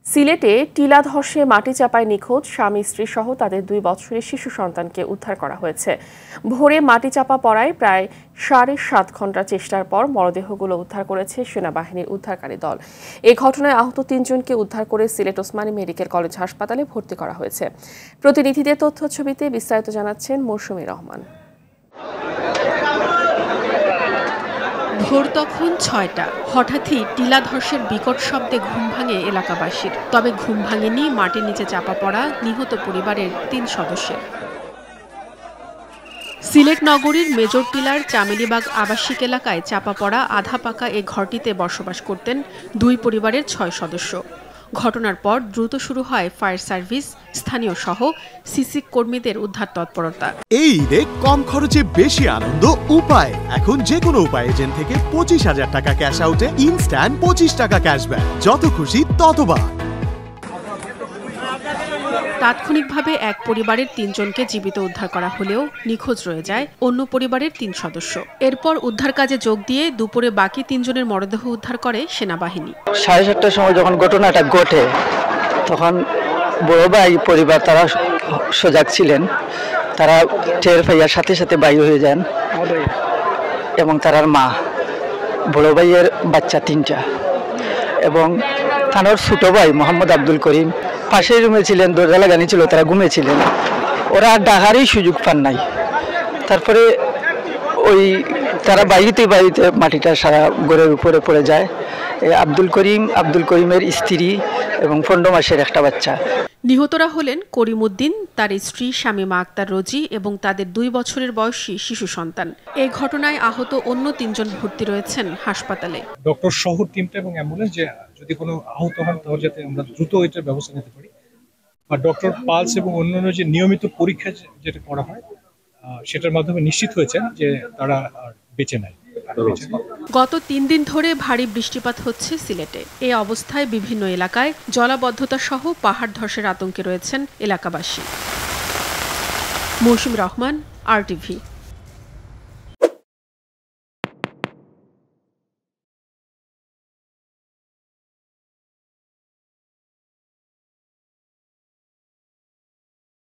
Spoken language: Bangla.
সিলেটে টিলা ধসে মাটি চাপায় নিখোঁজ স্বামী স্ত্রী সহ তাদের 2 বছরের শিশু সন্তানকে উদ্ধার করা হয়েছে। ভোরে মাটি চাপা পড়ায় প্রায় 7.5 ঘন্টা চেষ্টার পর মরদেহগুলো উদ্ধার করেছে সেনাবাহিনীর উদ্ধারকারী দল। এই ঘটনায় আহত 3 জনকে উদ্ধার করে সিলেট ওসমানী মেডিকেল কলেজ হাসপাতালে ভর্তি করা হয়েছে। প্রতিনিধিদের তথ্য ছবিতে বিস্তারিত জানাচ্ছেন মৌসুমী রহমান। ভোর তখন 6টা। হঠাৎই টিলা ধসের বিকট শব্দে ঘুম ভাঙে এলাকাবাসীর। তবে ঘুম ভাঙেনি মাটির নিচে চাপা পড়া নিহত পরিবারের 3 সদস্যের। সিলেট নগরীর মেজর টিলার চামেলিবাগ আবাসিক এলাকায় চাপা পড়া আধা পাকা এ ঘরটিতে বসবাস করতেন 2 পরিবারের 6 সদস্য। ঘটনার পর দ্রুত শুরু হয় ফায়ার সার্ভিস, স্থানীয় সহ সিসি কর্মীদের উদ্ধার তৎপরতা। এই ঈদে কম খরচে বেশি আনন্দ উপায়। এখন যে কোনো উপায় এজেন্ট থেকে 25,000 টাকা ক্যাশ আউটে ইনস্ট্যান্ট 25 টাকা ক্যাশব্যাক। যত খুশি ততবার। তাৎক্ষণিকভাবে এক পরিবারের 3 জনকে জীবিত উদ্ধার করা হলেও নিখোঁজ রয়ে যায় অন্য পরিবারের 3 সদস্য। এরপর উদ্ধার কাজে যোগ দিয়ে দুপুরে বাকি 3 জনের মরদেহ উদ্ধার করে সেনাবাহিনী। 7:30টার সময় যখন ঘটনাটা ঘটে তখন বড় ভাই পরিবার তারা সজাগ ছিলেন। তারা টের পাইয়ার সাথে সাথে বাইর হয়ে যান এবং তার মা, বড় ভাইয়ের বাচ্চা 3টা এবং থানার ছোট ভাই মোহাম্মদ আব্দুল করিম পাশের রুমে ছিলেন, দরজা লাগানি ছিল, তারা ঘুমিয়েছিলেন। ওরা ডাকারই সুযোগ পান নাই। তারপরে তারা বাড়িতে মাটিটা সারা ঘরের উপরে পড়ে যায়। আব্দুল করিমের স্ত্রী এবং 15 মাসের একটা বাচ্চা। নিহতরা হলেন করিম উদ্দিন, তার স্ত্রী শামীমা আক্তার রোজি এবং তাদের 2 বছরের বয়সী শিশু সন্তান। এই ঘটনায় আহত অন্য 3 জন ভর্তি রয়েছেন হাসপাতালে। ডক্টর সহ টিমটা এবং অ্যাম্বুলেন্স যে যদি কোনো আহত হন তাহলে যাতে আমরা দ্রুত এটার ব্যবস্থা নিতে পারি। আর ডক্টর পালস এবং অন্যান্য যে নিয়মিত পরীক্ষা যেটা করা হয় সেটার মাধ্যমে নিশ্চিত হয়েছেন যে তারা বেঁচে নাই। গত 3 দিন ধরে ভারী বৃষ্টিপাত হচ্ছে সিলেটে। এই অবস্থায় বিভিন্ন এলাকায় জলাবদ্ধতা সহ পাহাড় ধসের আতঙ্কে রয়েছেন এলাকাবাসী। মৌসুমী রহমান, RTV।